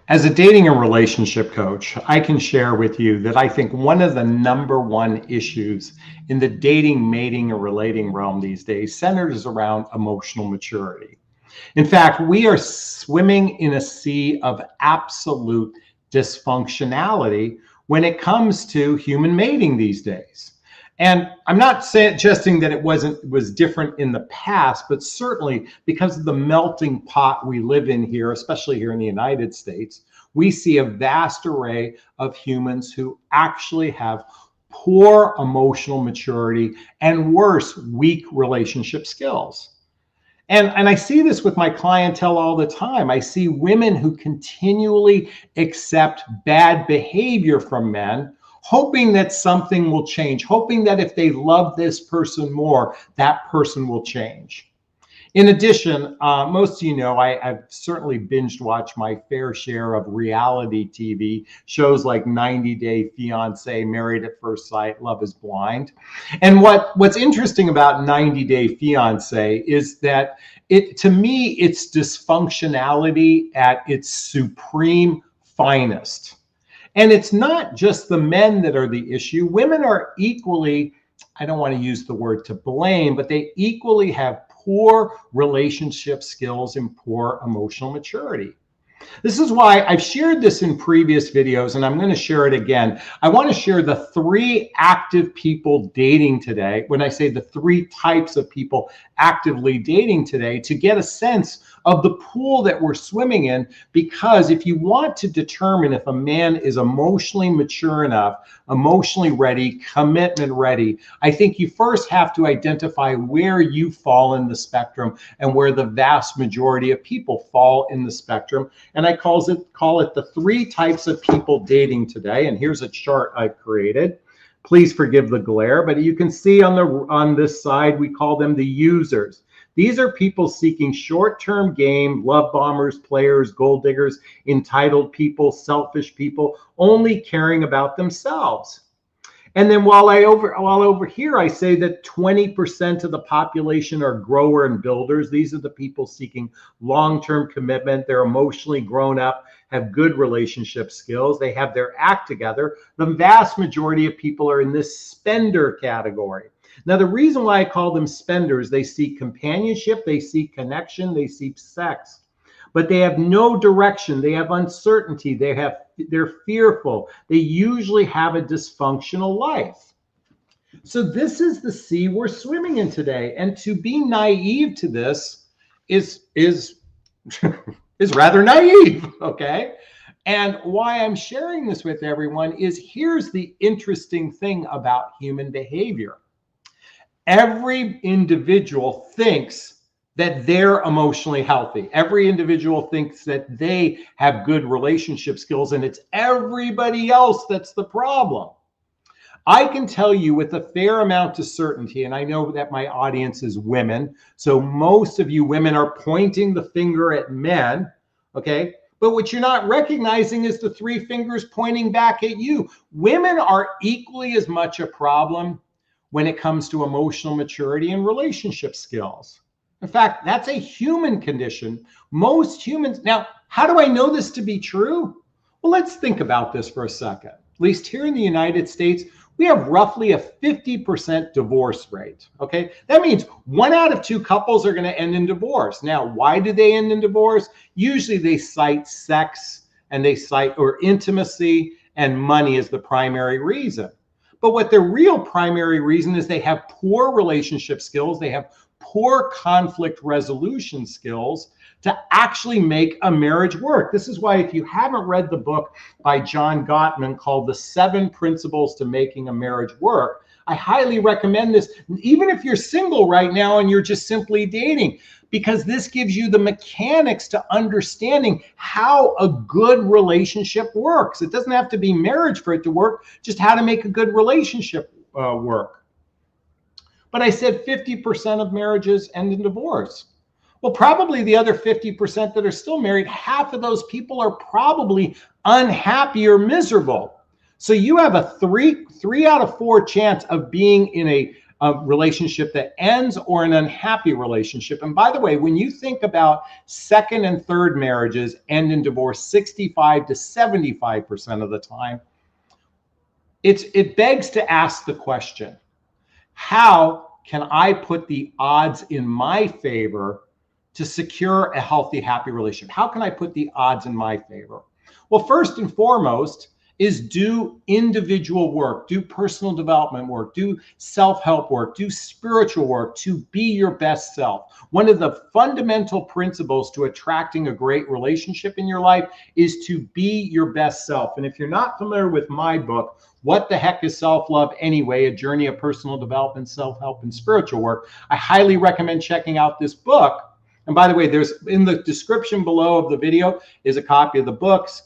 As a dating and relationship coach, I can share with you that I think one of the number one issues in the dating, mating, and relating realm these days centers around emotional maturity. In fact, we are swimming in a sea of absolute dysfunctionality when it comes to human mating these days. And I'm not suggesting that it was different in the past, but certainly because of the melting pot we live in here, especially here in the United States, we see a vast array of humans who actually have poor emotional maturity and worse, weak relationship skills. And I see this with my clientele all the time. I see women who continually accept bad behavior from men, hoping that something will change, hoping that if they love this person more, that person will change. In addition, most of you know, I've certainly binged watched my fair share of reality TV shows like 90 Day Fiance, Married at First Sight, Love is Blind. And what's interesting about 90 Day Fiance is that to me, it's dysfunctionality at its supreme finest. And it's not just the men that are the issue. Women are equally, I don't want to use the word to blame, but they equally have poor relationship skills and poor emotional maturity. This is why I've shared this in previous videos, and I'm going to share it again. I want to share the 3 active people dating today. When I say the 3 types of people actively dating today, to get a sense of the pool that we're swimming in, because if you want to determine if a man is emotionally mature enough, emotionally ready, commitment ready, I think you first have to identify where you fall in the spectrum and where the vast majority of people fall in the spectrum. And I call it the 3 types of people dating today. And here's a chart I've created. Please forgive the glare, but you can see on this side, we call them the users. These are people seeking short-term gain, love bombers, players, gold diggers, entitled people, selfish people, only caring about themselves. And then while over here, I say that 20% of the population are grower and builders. These are the people seeking long-term commitment. They're emotionally grown up, have good relationship skills. They have their act together. The vast majority of people are in this spender category. Now, the reason why I call them spenders, they seek companionship, they seek connection, they seek sex, but they have no direction. They have uncertainty. They're fearful. They usually have a dysfunctional life. So this is the sea we're swimming in today. And to be naive to this is rather naive, okay? And why I'm sharing this with everyone is here's the interesting thing about human behavior. Every individual thinks that they're emotionally healthy. Every individual thinks that they have good relationship skills, and it's everybody else that's the problem. I can tell you with a fair amount of certainty, and I know that my audience is women, so most of you women are pointing the finger at men, okay? But what you're not recognizing is the 3 fingers pointing back at you. Women are equally as much a problem when it comes to emotional maturity and relationship skills. In fact, that's a human condition. Most humans, now, how do I know this to be true? Well, let's think about this for a second. At least here in the United States, we have roughly a 50% divorce rate, okay? That means 1 out of 2 couples are gonna end in divorce. Now, why do they end in divorce? Usually they cite sex and they cite or intimacy and money as the primary reason. But what their real primary reason is they have poor relationship skills, they have poor conflict resolution skills to actually make a marriage work. This is why if you haven't read the book by John Gottman called The 7 Principles to Making a Marriage Work, I highly recommend this, even if you're single right now and you're just simply dating, because this gives you the mechanics to understanding how a good relationship works. It doesn't have to be marriage for it to work, just how to make a good relationship work. But I said 50% of marriages end in divorce. Well, probably the other 50% that are still married, half of those people are probably unhappy or miserable. So you have a three out of 4 chance of being in a relationship that ends or an unhappy relationship. And by the way, when you think about second and third marriages end in divorce 65 to 75% of the time, it begs to ask the question, how can I put the odds in my favor to secure a healthy, happy relationship? How can I put the odds in my favor? Well, first and foremost is do individual work, do personal development work, do self-help work, do spiritual work to be your best self. One of the fundamental principles to attracting a great relationship in your life is to be your best self. And if you're not familiar with my book, What the Heck is Self-Love Anyway? A Journey of Personal Development, Self-Help, and Spiritual Work, I highly recommend checking out this book. And by the way, there's in the description below of the video is a copy of the books,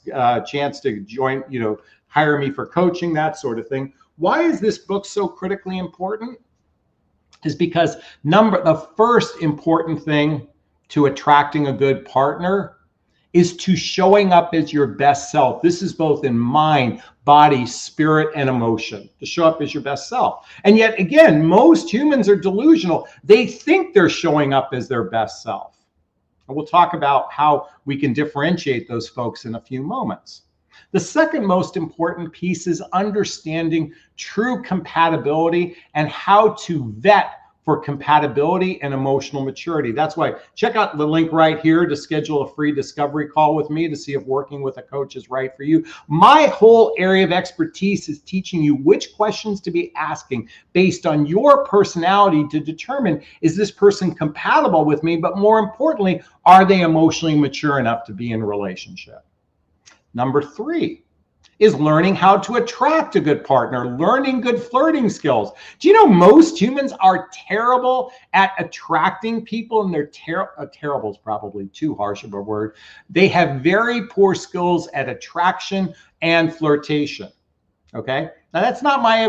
chance to join, hire me for coaching, that sort of thing. Why is this book so critically important? Is because the first important thing to attracting a good partner is to showing up as your best self. This is both in mind, body, spirit, and emotion, to show up as your best self. And yet again, most humans are delusional. They think they're showing up as their best self. And we'll talk about how we can differentiate those folks in a few moments. The second most important piece is understanding true compatibility and how to vet for compatibility and emotional maturity. That's why check out the link right here to schedule a free discovery call with me to see if working with a coach is right for you. My whole area of expertise is teaching you which questions to be asking based on your personality to determine, is this person compatible with me? But more importantly, are they emotionally mature enough to be in a relationship? Number 3 is learning how to attract a good partner, learning good flirting skills. Do you know most humans are terrible at attracting people, and they're terrible is probably too harsh of a word. They have very poor skills at attraction and flirtation. Okay, now that's not my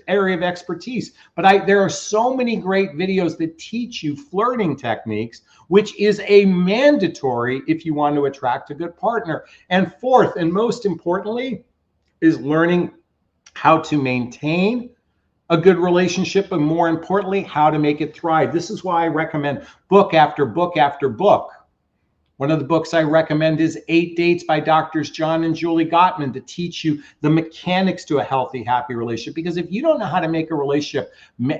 area of expertise, but there are so many great videos that teach you flirting techniques, which is a mandatory if you want to attract a good partner. And fourth, and most importantly, is learning how to maintain a good relationship, and more importantly, how to make it thrive. This is why I recommend book after book after book. One of the books I recommend is 8 Dates by Doctors John and Julie Gottman, to teach you the mechanics to a healthy, happy relationship. Because if you don't know how to make a relationship,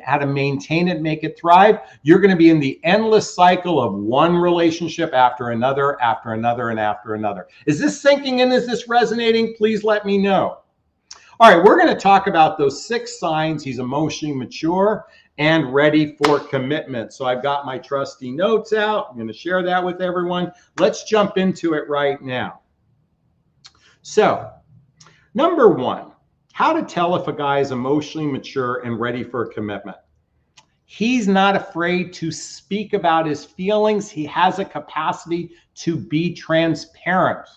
how to maintain it, make it thrive, you're going to be in the endless cycle of one relationship after another, and after another. Is this sinking in? Is this resonating? Please let me know. All right, we're going to talk about those 6 signs he's emotionally mature and ready for commitment. So I've got my trusty notes out. I'm going to share that with everyone. Let's jump into it right now. So, number 1, how to tell if a guy is emotionally mature and ready for a commitment. He's not afraid to speak about his feelings. He has a capacity to be transparent.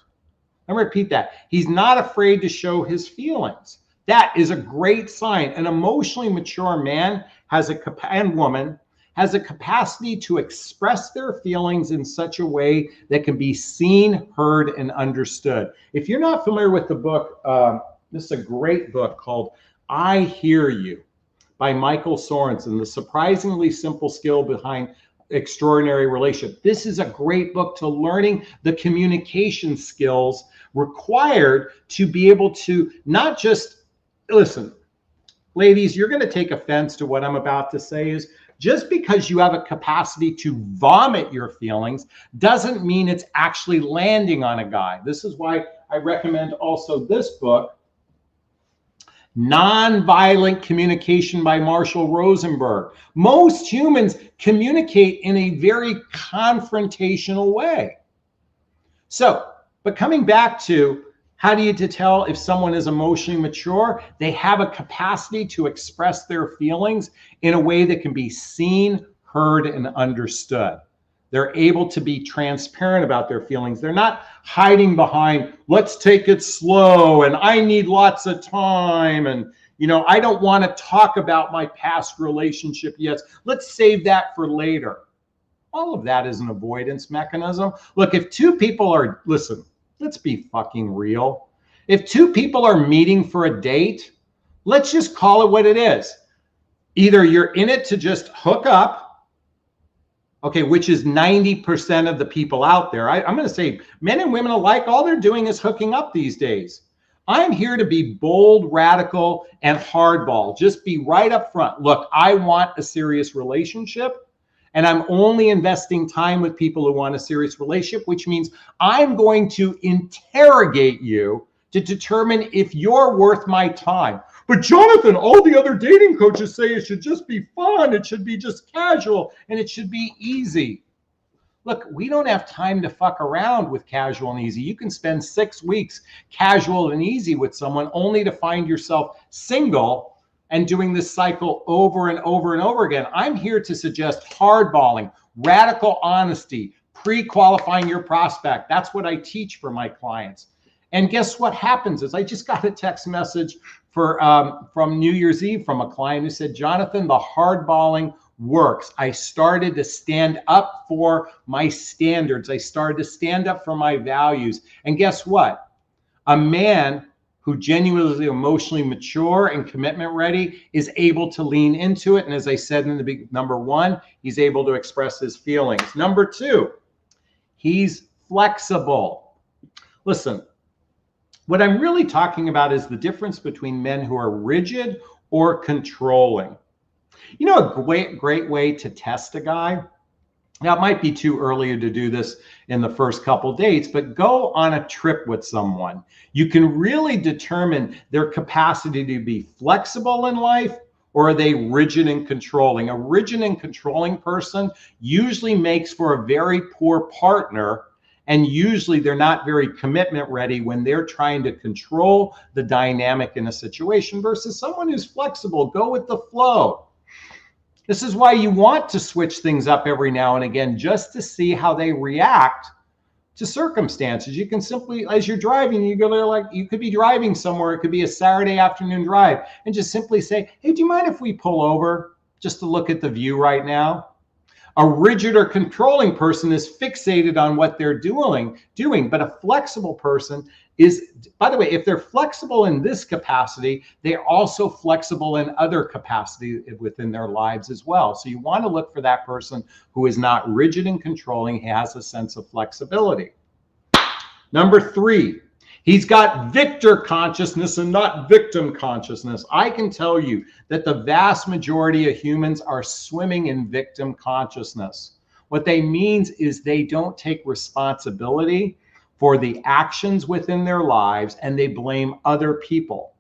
Let me repeat that. He's not afraid to show his feelings. That is a great sign. An emotionally mature man and woman has a capacity to express their feelings in such a way that can be seen, heard, and understood. If you're not familiar with the book, this is a great book called I Hear You by Michael Sorensen, The Surprisingly Simple Skill Behind Extraordinary Relationship. This is a great book to learning the communication skills required to be able to not just listen. Ladies, you're going to take offense to what I'm about to say. Is just because you have a capacity to vomit your feelings doesn't mean it's actually landing on a guy. This is why I recommend also this book, Nonviolent Communication by Marshall Rosenberg. Most humans communicate in a very confrontational way. So, but coming back to how do you tell if someone is emotionally mature? They have a capacity to express their feelings in a way that can be seen, heard, and understood. They're able to be transparent about their feelings. They're not hiding behind, let's take it slow, and I need lots of time, and I don't want to talk about my past relationship yet. Let's save that for later. All of that is an avoidance mechanism. Look, if two people are, listen, let's be fucking real. If two people are meeting for a date, let's just call it what it is. Either you're in it to just hook up, okay, which is 90% of the people out there. I'm going to say men and women alike, all they're doing is hooking up these days. I'm here to be bold, radical, and hardball. Just be right up front. Look, I want a serious relationship, and I'm only investing time with people who want a serious relationship, which means I'm going to interrogate you to determine if you're worth my time. But Jonathan, all the other dating coaches say it should just be fun, it should be just casual, and it should be easy. Look, we don't have time to fuck around with casual and easy. You can spend 6 weeks casual and easy with someone only to find yourself single and doing this cycle over and over and over again. I'm here to suggest hardballing, radical honesty, pre-qualifying your prospect. That's what I teach for my clients. And guess what happens is I just got a text message from New Year's Eve from a client who said, Jonathan, the hardballing works. I started to stand up for my standards. I started to stand up for my values. And guess what? A man who genuinely emotionally mature and commitment ready is able to lean into it. And as I said in the big number one, he's able to express his feelings. Number two, he's flexible. Listen, what I'm really talking about is the difference between men who are rigid or controlling. You know, a great way to test a guy. Now, it might be too early to do this in the first couple dates, but go on a trip with someone. You can really determine their capacity to be flexible in life, or are they rigid and controlling? A rigid and controlling person usually makes for a very poor partner, and usually they're not very commitment ready when they're trying to control the dynamic in a situation versus someone who's flexible, go with the flow. This is why you want to switch things up every now and again, just to see how they react to circumstances. You can simply, as you're driving, you go there, like you could be driving somewhere. It could be a Saturday afternoon drive, and just simply say, hey, do you mind if we pull over just to look at the view right now? A rigid or controlling person is fixated on what they're doing, but a flexible person is, by the way, if they're flexible in this capacity, they're also flexible in other capacity within their lives as well. So you want to look for that person who is not rigid and controlling, has a sense of flexibility. Number three, he's got victor consciousness and not victim consciousness. I can tell you that the vast majority of humans are swimming in victim consciousness. What they means is they don't take responsibility for the actions within their lives, and they blame other people.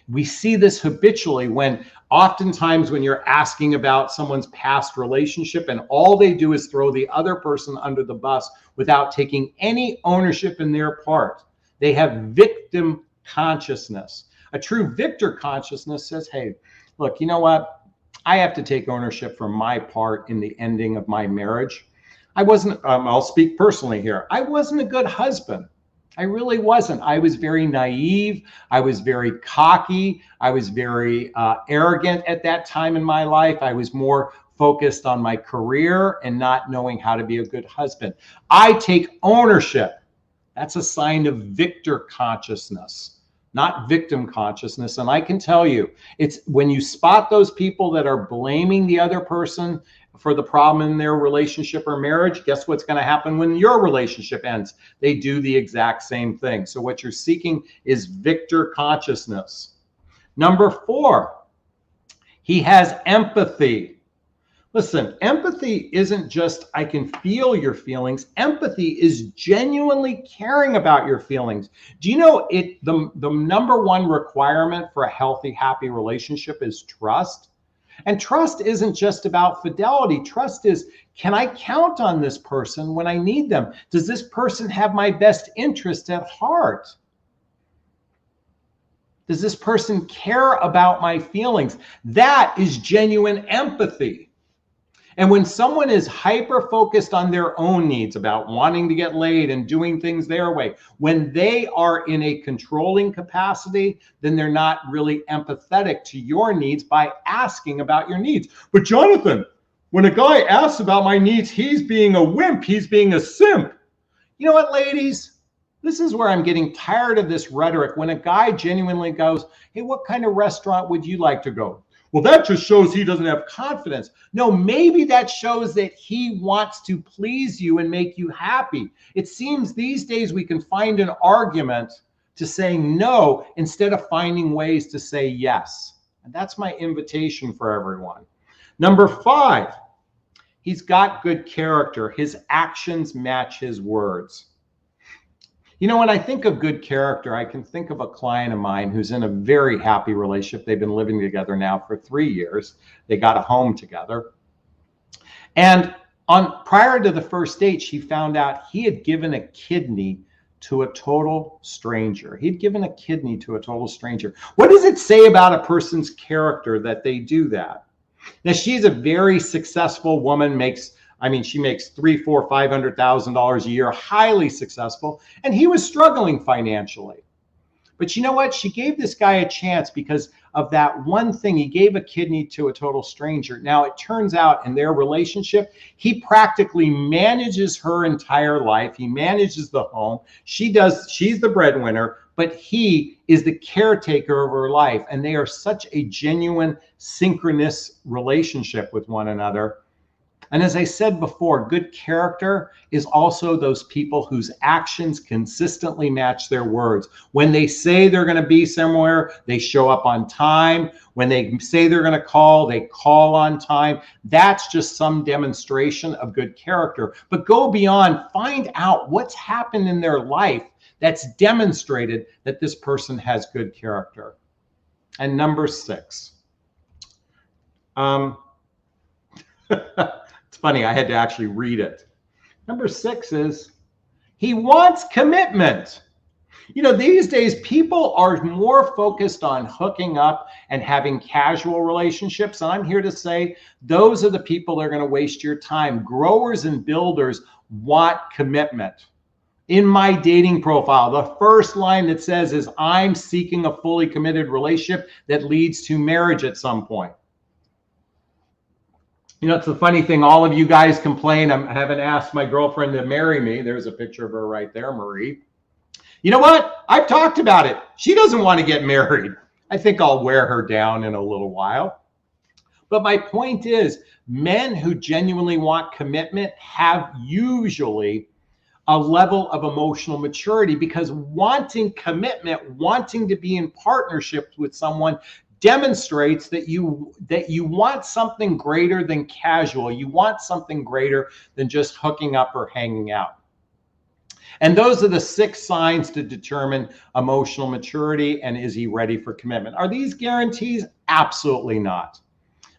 We see this habitually when oftentimes when you're asking about someone's past relationship and all they do is throw the other person under the bus without taking any ownership in their part. They have victim consciousness. A true victor consciousness says, hey, look, you know what? I have to take ownership for my part in the ending of my marriage. I wasn't, I'll speak personally here. I wasn't a good husband. I really wasn't. I was very naive. I was very cocky. I was very arrogant at that time in my life. I was more focused on my career and not knowing how to be a good husband. I take ownership. That's a sign of victor consciousness, not victim consciousness. And I can tell you, it's when you spot those people that are blaming the other person for the problem in their relationship or marriage, guess what's going to happen when your relationship ends? They do the exact same thing. So what you're seeking is victor consciousness. Number four, he has empathy. Listen, empathy isn't just, I can feel your feelings. Empathy is genuinely caring about your feelings. Do you know the number one requirement for a healthy, happy relationship is trust? And trust isn't just about fidelity. Trust is, can I count on this person when I need them? Does this person have my best interest at heart? Does this person care about my feelings? That is genuine empathy. And when someone is hyper-focused on their own needs about wanting to get laid and doing things their way, when they are in a controlling capacity, then they're not really empathetic to your needs by asking about your needs. But Jonathan, when a guy asks about my needs, he's being a wimp, he's being a simp. You know what, ladies? This is where I'm getting tired of this rhetoric. When a guy genuinely goes, hey, what kind of restaurant would you like to go? Well, that just shows he doesn't have confidence. No, maybe that shows that he wants to please you and make you happy. It seems these days we can find an argument to saying no instead of finding ways to say yes. And that's my invitation for everyone. Number 5, he's got good character. His actions match his words. You know, when I think of good character, I can think of a client of mine who's in a very happy relationship. They've been living together now for 3 years. They got a home together. And prior to the first date, she found out he had given a kidney to a total stranger. He'd given a kidney to a total stranger. What does it say about a person's character that they do that? Now, she's a very successful woman, she makes $300,000, $400,000, $500,000 a year, highly successful, and he was struggling financially. But you know what? She gave this guy a chance because of that one thing. He gave a kidney to a total stranger. Now, it turns out in their relationship, he practically manages her entire life. He manages the home. She's the breadwinner, but he is the caretaker of her life. And they are such a genuine, synchronous relationship with one another. And as I said before, good character is also those people whose actions consistently match their words. When they say they're going to be somewhere, they show up on time. When they say they're going to call, they call on time. That's just some demonstration of good character. But go beyond, find out what's happened in their life that's demonstrated that this person has good character. And number 6. It's funny, I had to actually read it. Number 6 is he wants commitment. You know, these days people are more focused on hooking up and having casual relationships. And I'm here to say those are the people that are going to waste your time. Growers and builders want commitment. In my dating profile, the first line that says is I'm seeking a fully committed relationship that leads to marriage at some point. You know, it's the funny thing, all of you guys complain, I haven't asked my girlfriend to marry me. There's a picture of her right there, Marie. You know what? I've talked about it. She doesn't want to get married. I think I'll wear her down in a little while. But my point is, men who genuinely want commitment have usually a level of emotional maturity, because wanting commitment, wanting to be in partnership with someone demonstrates that you want something greater than casual. You want something greater than just hooking up or hanging out. And those are the 6 signs to determine emotional maturity and is he ready for commitment. Are these guarantees? Absolutely not.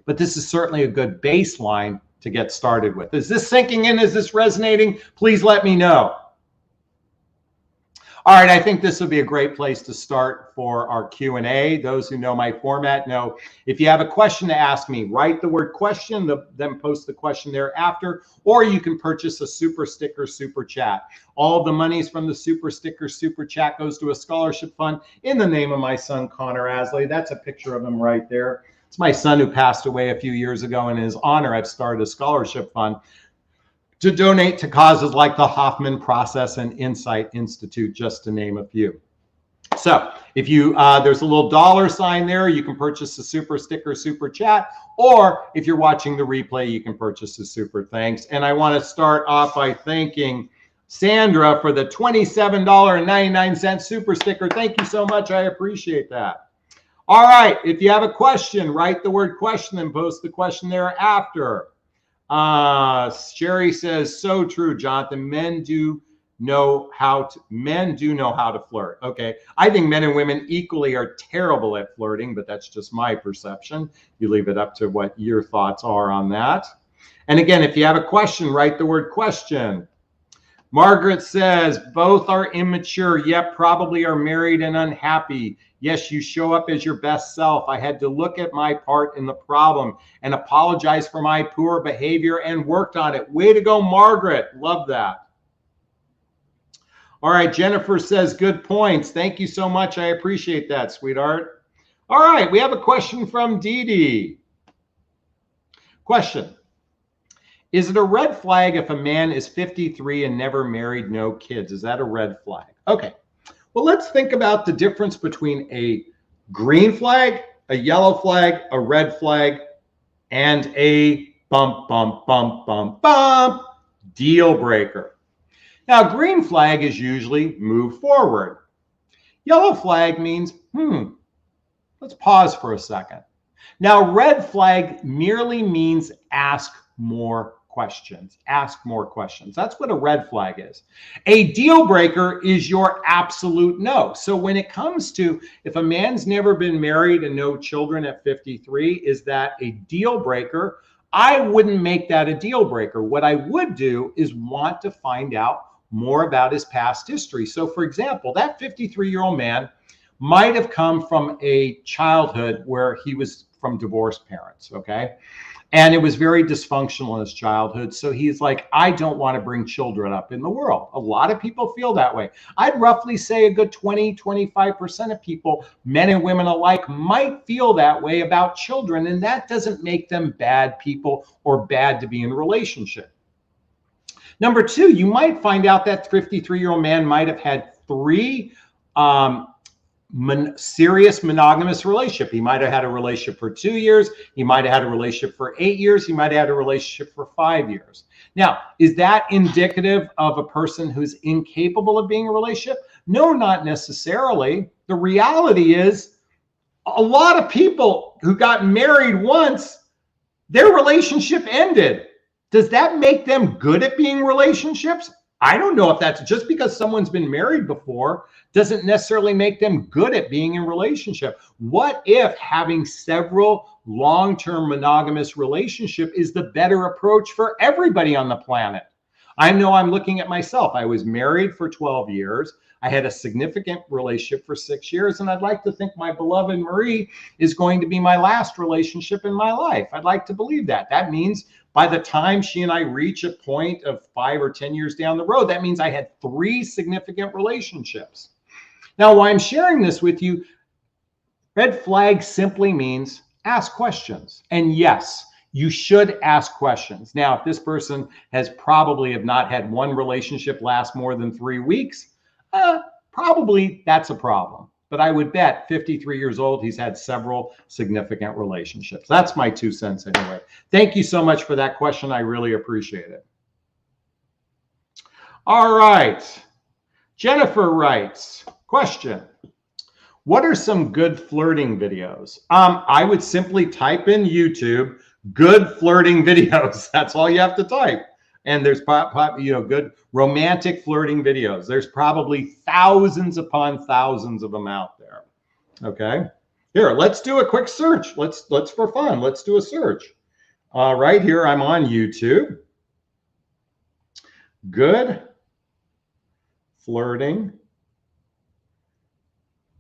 But this is certainly a good baseline to get started with. Is this sinking in? Is this resonating? Please let me know. All right, I think this would be a great place to start for our Q&A. Those who know my format know if you have a question to ask me, write the word question, then post the question thereafter, or you can purchase a super sticker super chat. All of the monies from the super sticker super chat goes to a scholarship fund in the name of my son, Connor Asley. That's a picture of him right there. It's my son who passed away a few years ago. In his honor, I've started a scholarship fund to donate to causes like the Hoffman Process and Insight Institute, just to name a few. So if you, there's a little $sign there, you can purchase a super sticker, super chat, or if you're watching the replay, you can purchase a super thanks. And I want to start off by thanking Sandra for the $27.99 super sticker. Thank you so much. I appreciate that. All right. If you have a question, write the word question and post the question thereafter. Sherry says, so true, Jonathan. Men do know how to flirt. Okay. I think men and women equally are terrible at flirting, but that's just my perception. You leave it up to what your thoughts are on that. And again, if you have a question, write the word question. Margaret says, both are immature, yet probably are married and unhappy. Yes, you show up as your best self. I had to look at my part in the problem and apologize for my poor behavior and worked on it. Way to go, Margaret. Love that. All right, Jennifer says, good points. Thank you so much. I appreciate that, sweetheart. All right, we have a question from Dee Dee. Question. Is it a red flag if a man is 53 and never married, no kids? Is that a red flag? Okay. Well, let's think about the difference between a green flag a yellow flag, a red flag, and a bump, bump, bump, bump, bump, deal breaker. Now, green flag is usually move forward. Yellow flag means, let's pause for a second. Now, red flag merely means ask more questions. Ask more questions. That's what a red flag is. A deal breaker is your absolute no. So when it comes to if a man's never been married and no children at 53, is that a deal breaker? I wouldn't make that a deal breaker. What I would do is want to find out more about his past history. So for example, that 53-year-old man might have come from a childhood where he was from divorced parents, okay? And it was very dysfunctional in his childhood. So he's like, I don't want to bring children up in the world. A lot of people feel that way. I'd roughly say a good 20-25% of people, men and women alike, might feel that way about children. And that doesn't make them bad people or bad to be in a relationship. Number two, you might find out that 53-year-old man might have had three serious monogamous relationship. He might have had a relationship for 2 years. He might have had a relationship for 8 years. He might have had a relationship for 5 years. Now, is that indicative of a person who's incapable of being in a relationship? No, not necessarily. The reality is a lot of people who got married once, their relationship ended. Does that make them good at being in relationships? I don't know if that's just because someone's been married before doesn't necessarily make them good at being in a relationship. What if having several long-term monogamous relationship is the better approach for everybody on the planet? I know I'm looking at myself. I was married for 12 years. I had a significant relationship for 6 years, and I'd like to think my beloved Marie is going to be my last relationship in my life. I'd like to believe that. That means by the time she and I reach a point of 5 or 10 years down the road, that means I had 3 significant relationships. Now, why I'm sharing this with you, red flag simply means ask questions. And yes, you should ask questions. Now, if this person has probably have not had one relationship last more than 3 weeks, probably that's a problem. But I would bet 53 years old, he's had several significant relationships. That's my 2 cents anyway. Thank you so much for that question. I really appreciate it. All right. Jennifer writes, question. What are some good flirting videos? I would simply type in YouTube, good flirting videos. That's all you have to type. And there's good romantic flirting videos. There's probably thousands upon thousands of them out there. Okay, here, let's do a quick search. Let's for fun. Let's do a search. Right here, I'm on YouTube. Good flirting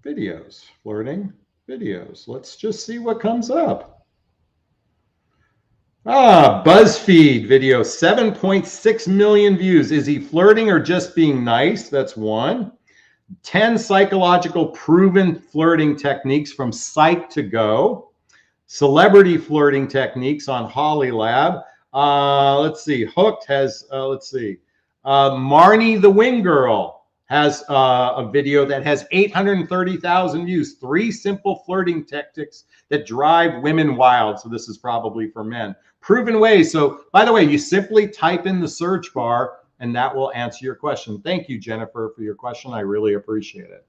videos. Flirting videos. Let's just see what comes up. BuzzFeed video, 7.6 million views. Is he flirting or just being nice? That's one. 10 psychological proven flirting techniques from Psych to Go. Celebrity flirting techniques on Holly Lab. Let's see. Hooked has, Marnie the Wing Girl has a video that has 830,000 views. 3 simple flirting tactics that drive women wild. So this is probably for men. Proven ways. So by the way, you simply type in the search bar and that will answer your question. Thank you, Jennifer, for your question. I really appreciate it.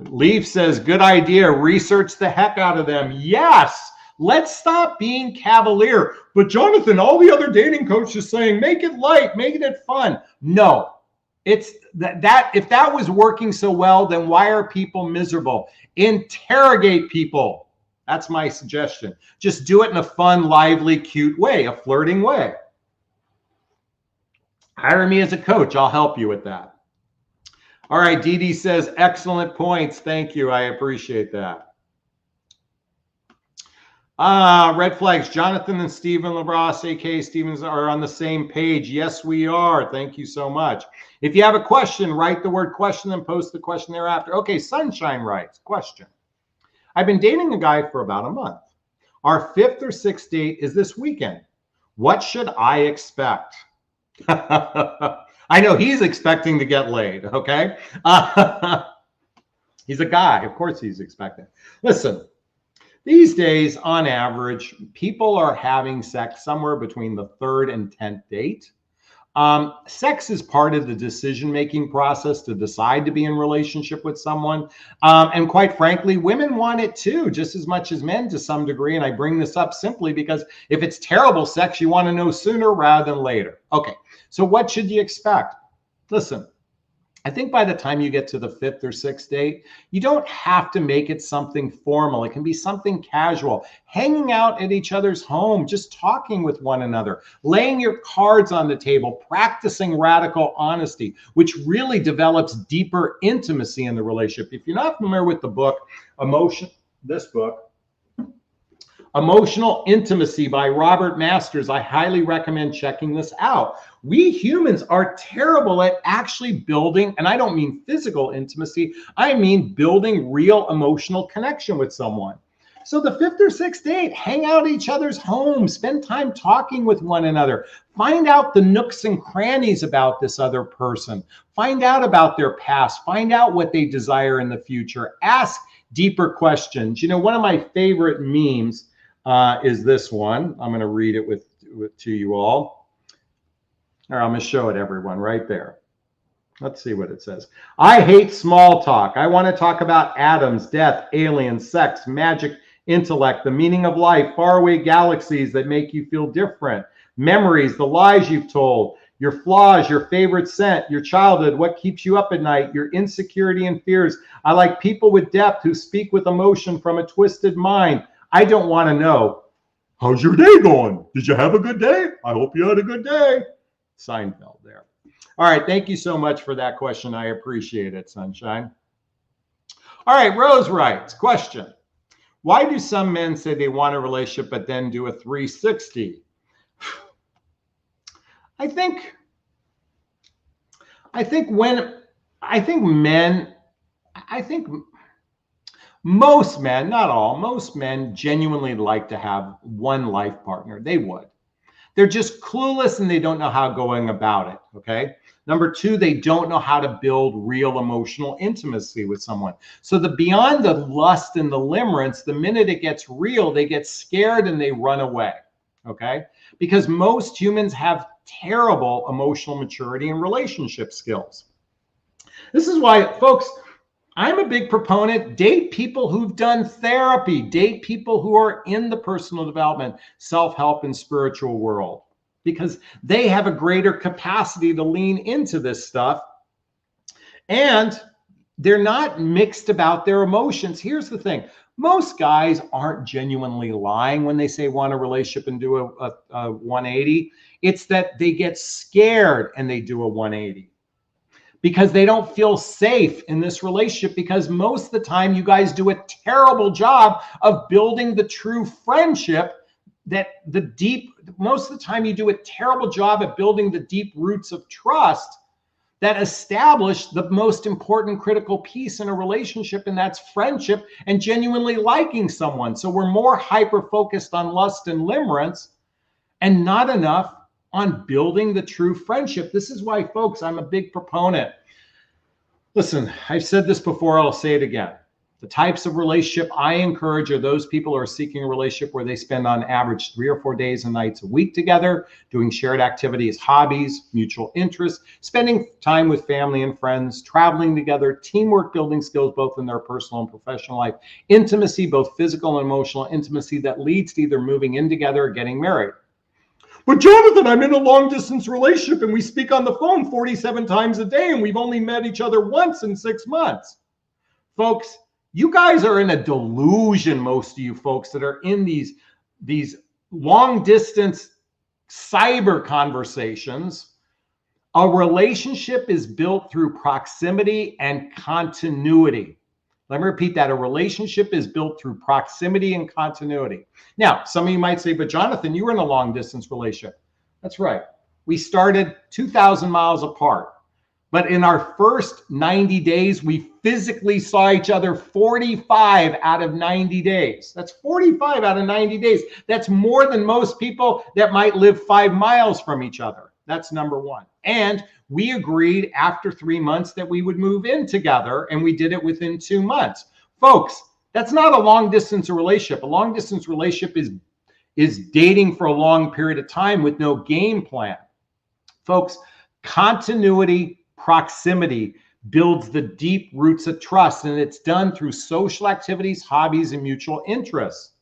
Leaf says, good idea. Research the heck out of them. Yes. Let's stop being cavalier. But Jonathan, all the other dating coaches saying, make it light, make it fun. No, it's that if that was working so well, then why are people miserable? Interrogate people. That's my suggestion. Just do it in a fun, lively, cute way, a flirting way. Hire me as a coach. I'll help you with that. All right, Dee Dee says, excellent points. Thank you. I appreciate that. Red flags. Jonathan and Stephen LaBrosse, aka Stevens, are on the same page. Yes, we are. Thank you so much. If you have a question, write the word question and post the question thereafter. Okay, Sunshine writes, question. I've been dating a guy for about a month. Our 5th or 6th date is this weekend. What should I expect? I know he's expecting to get laid, okay? He's a guy. Of course he's expectant. Listen, these days, on average, people are having sex somewhere between the 3rd and 10th date. Sex is part of the decision-making process to decide to be in relationship with someone. And quite frankly, women want it too, just as much as men to some degree. And I bring this up simply because if it's terrible sex, you want to know sooner rather than later. Okay, so what should you expect? Listen, I think by the time you get to the 5th or 6th date, you don't have to make it something formal. It can be something casual, hanging out at each other's home, just talking with one another, laying your cards on the table, practicing radical honesty, which really develops deeper intimacy in the relationship. If you're not familiar with the book, Emotional Intimacy by Robert Masters, I highly recommend checking this out. We humans are terrible at actually building, and I don't mean physical intimacy, I mean building real emotional connection with someone. So the 5th or 6th date, hang out at each other's homes, spend time talking with one another, find out the nooks and crannies about this other person, find out about their past, find out what they desire in the future, ask deeper questions. You know, one of my favorite memes is this one. I'm going to read it to you all. Or I'm going to show it everyone right there. Let's see what it says. I hate small talk. I want to talk about atoms, death, aliens, sex, magic, intellect, the meaning of life, faraway galaxies that make you feel different, memories, the lies you've told, your flaws, your favorite scent, your childhood, what keeps you up at night, your insecurity and fears. I like people with depth who speak with emotion from a twisted mind. I don't want to know, how's your day going? Did you have a good day? I hope you had a good day. Seinfeld there. All right. Thank you so much for that question. I appreciate it, Sunshine. All right. Rose writes, question. Why do some men say they want a relationship but then do a 360? I think most men, not all, most men genuinely like to have one life partner. They would. They're just clueless and they don't know how going about it, okay? Number 2, they don't know how to build real emotional intimacy with someone. So beyond the lust and the limerence, the minute it gets real, they get scared and they run away, okay? Because most humans have terrible emotional maturity and relationship skills. This is why, folks, I'm a big proponent, date people who've done therapy, date people who are in the personal development, self-help, and spiritual world, because they have a greater capacity to lean into this stuff. And they're not mixed about their emotions. Here's the thing. Most guys aren't genuinely lying when they say want a relationship and do a 180. It's that they get scared and they do a 180. Because they don't feel safe in this relationship, because most of the time you guys do a terrible job of building the true friendship, most of the time you do a terrible job at building the deep roots of trust that establish the most important critical piece in a relationship, and that's friendship and genuinely liking someone. So we're more hyper-focused on lust and limerence and not enough on building the true friendship. This is why, folks, I'm a big proponent. Listen, I've said this before, I'll say it again. The types of relationship I encourage are those people who are seeking a relationship where they spend on average 3 or 4 days and nights a week together, doing shared activities, hobbies, mutual interests, spending time with family and friends, traveling together, teamwork, building skills both in their personal and professional life, intimacy, both physical and emotional intimacy that leads to either moving in together or getting married. But Jonathan, I'm in a long distance relationship and we speak on the phone 47 times a day and we've only met each other once in 6 months. Folks, you guys are in a delusion, most of you folks that are in these long distance cyber conversations. A relationship is built through proximity and continuity. Let me repeat that. A relationship is built through proximity and continuity. Now, some of you might say, but Jonathan, you were in a long distance relationship. That's right. We started 2,000 miles apart. But in our first 90 days, we physically saw each other 45 out of 90 days. That's 45 out of 90 days. That's more than most people that might live 5 miles from each other. That's number one. And We agreed after 3 months that we would move in together, and we did it within 2 months. Folks, that's not a long distance relationship. A long distance relationship is dating for a long period of time with no game plan. Folks, continuity, proximity builds the deep roots of trust, and it's done through social activities, hobbies, and mutual interests.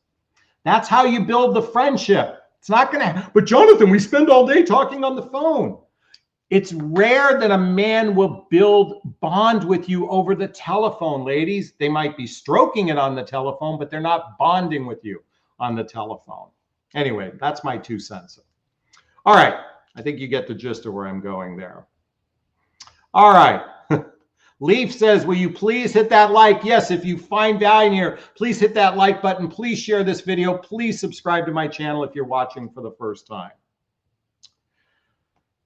That's how you build the friendship. It's not going to, but Jonathan, we spend all day talking on the phone. It's rare that a man will bond with you over the telephone, ladies. They might be stroking it on the telephone, but they're not bonding with you on the telephone. Anyway, that's my 2 cents. All right. I think you get the gist of where I'm going there. All right. Leaf says, will you please hit that like? Yes, if you find value in here, please hit that like button. Please share this video. Please subscribe to my channel if you're watching for the first time.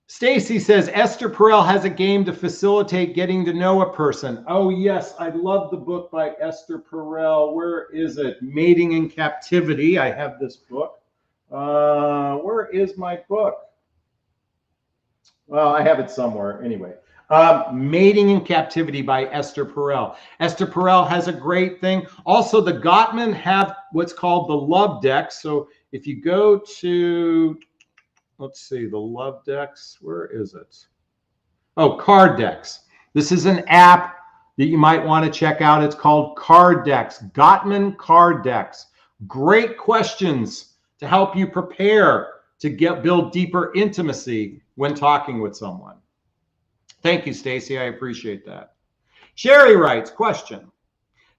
Stacy says, Esther Perel has a game to facilitate getting to know a person. Oh, yes, I love the book by Esther Perel. Where is it? Mating in Captivity. I have this book. Where is my book? Well, I have it somewhere. Anyway, Mating in Captivity by Esther Perel. Esther Perel has a great thing. Also, the Gottman have what's called the Love Decks. So if you go to, let's see, the Love Decks, where is it? Oh, Card Decks. This is an app that you might want to check out. It's called Card Decks, Gottman Card Decks. Great questions to help you prepare to build deeper intimacy when talking with someone. Thank you, Stacy. I appreciate that. Sherry writes, question,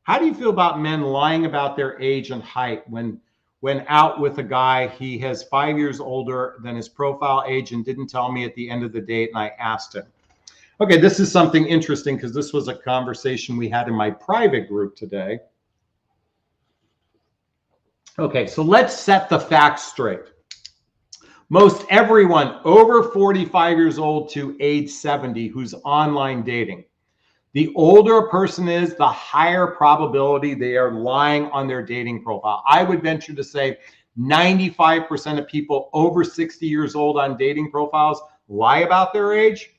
how do you feel about men lying about their age and height when out with a guy, he has 5 years older than his profile age and didn't tell me at the end of the date, and I asked him? Okay, this is something interesting because this was a conversation we had in my private group today. Okay, so let's set the facts straight. Most everyone over 45 years old to age 70 who's online dating, the older a person is, the higher probability they are lying on their dating profile. I would venture to say 95% of people over 60 years old on dating profiles lie about their age.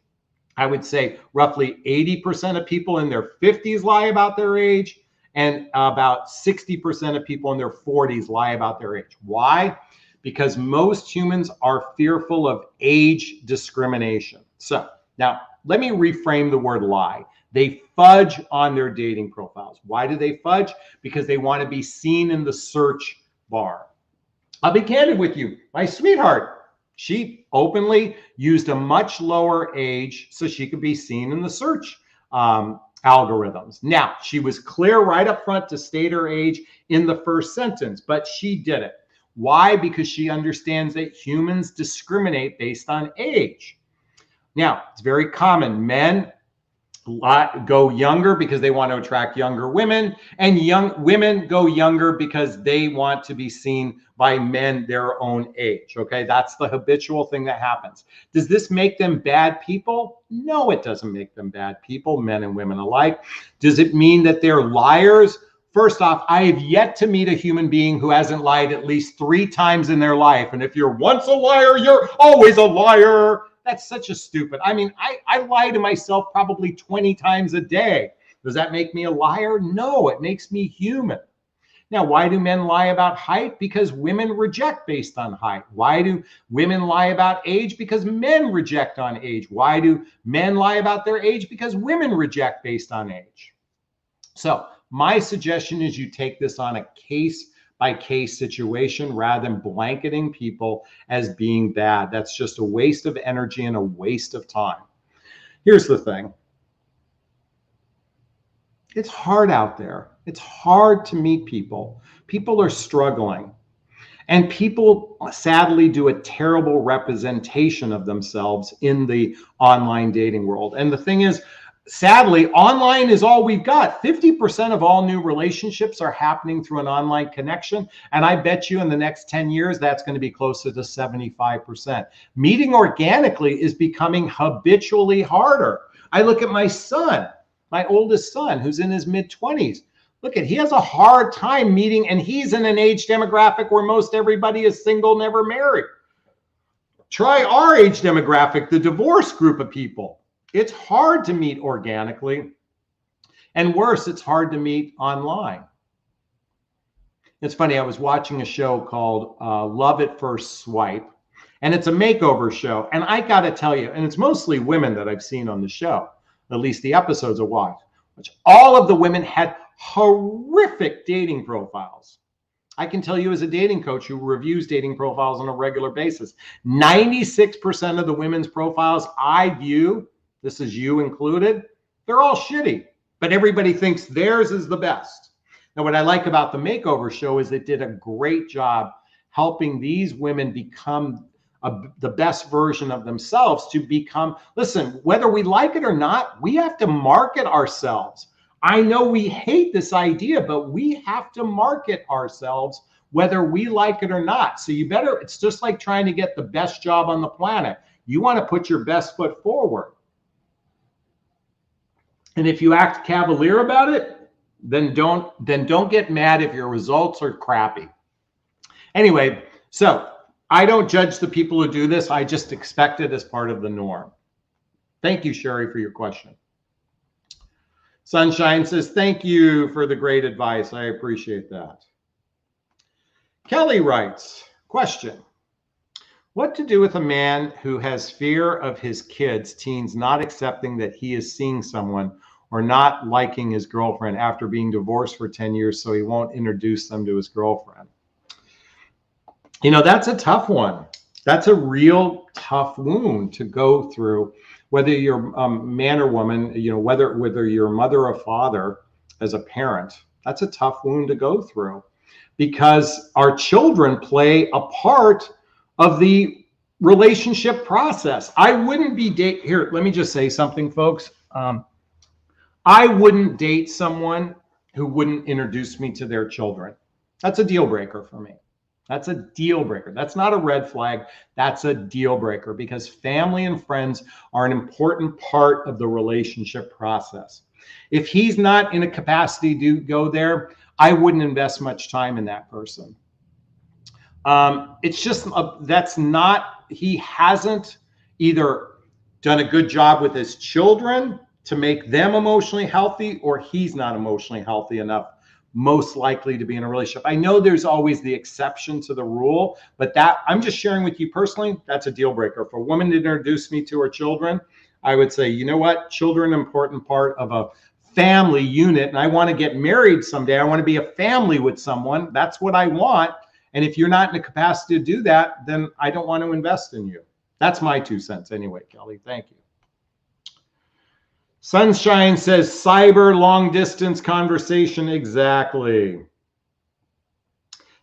I would say roughly 80% of people in their 50s lie about their age, and about 60% of people in their 40s lie about their age. Why? Because most humans are fearful of age discrimination. So now let me reframe the word lie. They fudge on their dating profiles. Why do they fudge? Because they want to be seen in the search bar. I'll be candid with you. My sweetheart, she openly used a much lower age so she could be seen in the search algorithms. Now, she was clear right up front to state her age in the first sentence, but she did it. Why? Because she understands that humans discriminate based on age. Now, it's very common. Men go younger because they want to attract younger women, and young women go younger because they want to be seen by men their own age. Okay, that's the habitual thing that happens. Does this make them bad people? No, it doesn't make them bad people, men and women alike. Does it mean that they're liars? First off, I have yet to meet a human being who hasn't lied at least 3 times in their life. And if you're once a liar, you're always a liar. That's such a stupid. I mean, I lie to myself probably 20 times a day. Does that make me a liar? No, it makes me human. Now, why do men lie about height? Because women reject based on height. Why do women lie about age? Because men reject on age. Why do men lie about their age? Because women reject based on age. So my suggestion is you take this on a case-by-case situation rather than blanketing people as being bad. That's just a waste of energy and a waste of time. Here's the thing. It's hard out there. It's hard to meet people. People are struggling. And people sadly do a terrible representation of themselves in the online dating world. And the thing is, sadly, online is all we've got. 50% of all new relationships are happening through an online connection. And I bet you in the next 10 years, that's going to be closer to 75%. Meeting organically is becoming habitually harder. I look at my son, my oldest son, who's in his mid-20s. Look at, he has a hard time meeting, and he's in an age demographic where most everybody is single, never married. Try our age demographic, the divorce group of people. It's hard to meet organically. And worse, it's hard to meet online. It's funny, I was watching a show called Love at First Swipe, and it's a makeover show. And I got to tell you, and it's mostly women that I've seen on the show, at least the episodes I watched, which all of the women had horrific dating profiles. I can tell you as a dating coach who reviews dating profiles on a regular basis, 96% of the women's profiles I view, this is you included, they're all shitty, but everybody thinks theirs is the best. Now, what I like about the makeover show is it did a great job helping these women become the best version of themselves to become, listen, whether we like it or not, we have to market ourselves. I know we hate this idea, but we have to market ourselves whether we like it or not. So you better, it's just like trying to get the best job on the planet. You want to put your best foot forward. And if you act cavalier about it, then don't get mad if your results are crappy. Anyway, so I don't judge the people who do this. I just expect it as part of the norm. Thank you, Sherry, for your question. Sunshine says, thank you for the great advice. I appreciate that. Kelly writes, question. What to do with a man who has fear of his kids, teens not accepting that he is seeing someone or not liking his girlfriend after being divorced for 10 years, so he won't introduce them to his girlfriend? You know, that's a tough one. That's a real tough wound to go through, whether you're man or woman, you know, whether you're mother or father as a parent. That's a tough wound to go through because our children play a part of the relationship process. I wouldn't be here. Let me just say something, folks. I wouldn't date someone who wouldn't introduce me to their children. That's a deal breaker for me. That's a deal breaker. That's not a red flag. That's a deal breaker because family and friends are an important part of the relationship process. If he's not in a capacity to go there, I wouldn't invest much time in that person. It's just, that's not, he hasn't either done a good job with his children to make them emotionally healthy, or he's not emotionally healthy enough, most likely to be in a relationship. I know there's always the exception to the rule, but that I'm just sharing with you personally, that's a deal breaker. For a woman to introduce me to her children, I would say, you know what? Children are an important part of a family unit, and I want to get married someday. I want to be a family with someone. That's what I want. And if you're not in a capacity to do that, then I don't want to invest in you. That's my 2 cents anyway, Kelly. Thank you. Sunshine says, cyber long distance conversation. Exactly.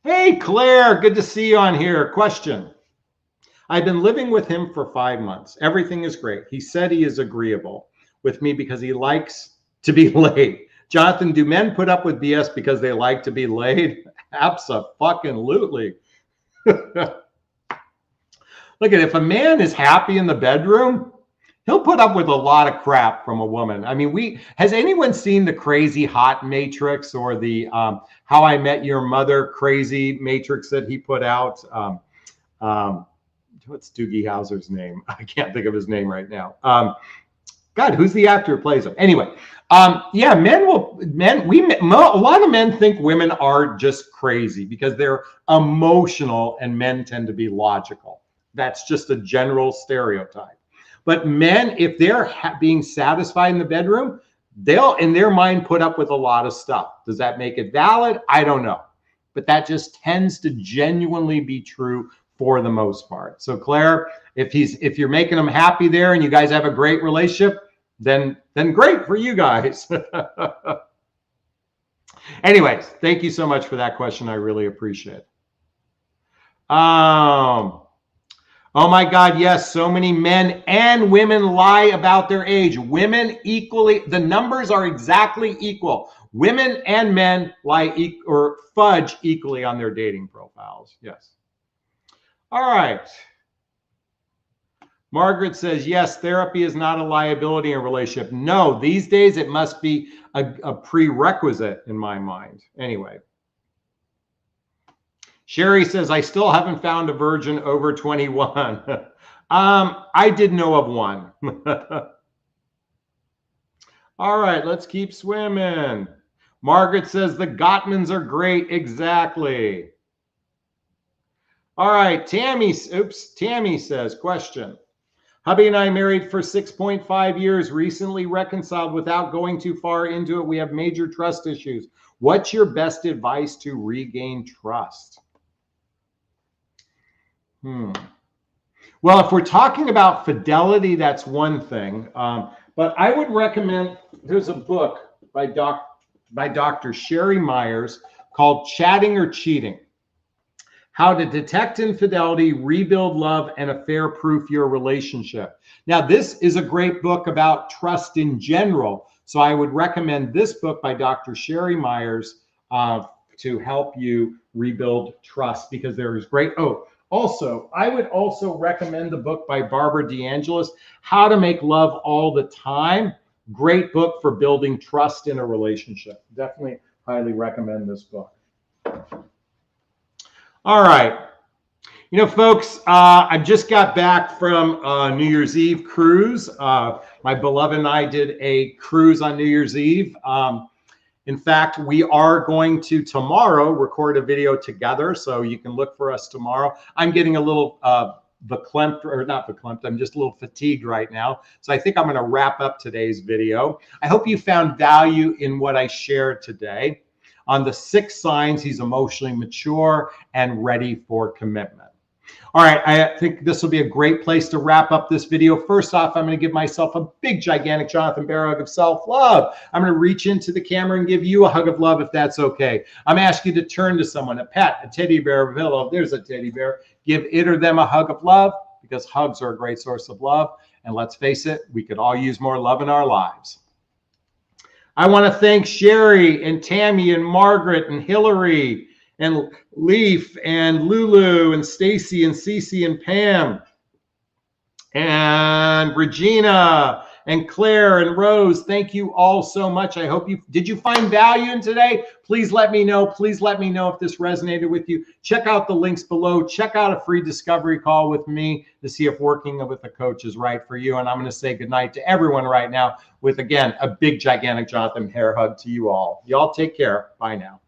Hey, Claire, good to see you on here. Question. I've been living with him for 5 months. Everything is great. He said he is agreeable with me because he likes to be laid. Jonathan, do men put up with BS because they like to be laid? Abso-fucking-lutely. Look at, if a man is happy in the bedroom, he'll put up with a lot of crap from a woman. I mean, has anyone seen the Crazy Hot Matrix or the How I Met Your Mother crazy matrix that he put out? What's Doogie Howser's name? I can't think of his name right now. God, who's the actor who plays him? Anyway, yeah, a lot of men think women are just crazy because they're emotional and men tend to be logical. That's just a general stereotype. But men, if they're being satisfied in the bedroom, they'll, in their mind, put up with a lot of stuff. Does that make it valid? I don't know. But that just tends to genuinely be true for the most part. So Claire, if you're making him happy there and you guys have a great relationship, then great for you guys. Anyways, thank you so much for that question. I really appreciate it. Oh my God, yes, so many men and women lie about their age. Women equally, the numbers are exactly equal. Women and men lie or fudge equally on their dating profiles. Yes. All right. Margaret says, yes, therapy is not a liability in a relationship. No, these days it must be a prerequisite in my mind. Anyway. Sherry says, I still haven't found a virgin over 21. I did know of one. All right, let's keep swimming. Margaret says the Gottmans are great. Exactly. All right, Tammy says, question. Hubby and I married for 6.5 years, recently reconciled without going too far into it. We have major trust issues. What's your best advice to regain trust? Well, if we're talking about fidelity, that's one thing. But I would recommend, there's a book by Dr. Sherry Myers called Chatting or Cheating: How to Detect Infidelity, Rebuild Love, and Affair-Proof Your Relationship. Now, this is a great book about trust in general. So I would recommend this book by Dr. Sherry Myers to help you rebuild trust, because there is great. Oh, also, I would also recommend the book by Barbara DeAngelis, How to Make Love All the Time. Great book for building trust in a relationship. Definitely highly recommend this book. All right. You know, folks, I just got back from a New Year's Eve cruise. My beloved and I did a cruise on New Year's Eve. In fact, we are going to tomorrow record a video together, so you can look for us tomorrow. I'm getting a little verklempt, or not verklempt, I'm just a little fatigued right now. So I think I'm going to wrap up today's video. I hope you found value in what I shared today on the 6 signs he's emotionally mature and ready for commitment. All right, I think this will be a great place to wrap up this video. First off, I'm going to give myself a big, gigantic Jonathan Bear hug of self-love. I'm going to reach into the camera and give you a hug of love, if that's okay. I'm asking you to turn to someone, a pet, a teddy bear, a pillow. There's a teddy bear. Give it or them a hug of love, because hugs are a great source of love. And let's face it, we could all use more love in our lives. I want to thank Sherry and Tammy and Margaret and Hillary and Leaf and Lulu and Stacy and Cece and Pam and Regina and Claire and Rose. Thank you all so much. I hope did you find value in today? Please let me know. Please let me know if this resonated with you. Check out the links below. Check out a free discovery call with me to see if working with a coach is right for you. And I'm going to say goodnight to everyone right now with, again, a big, gigantic Jonathan Bear hug to you all. Y'all take care. Bye now.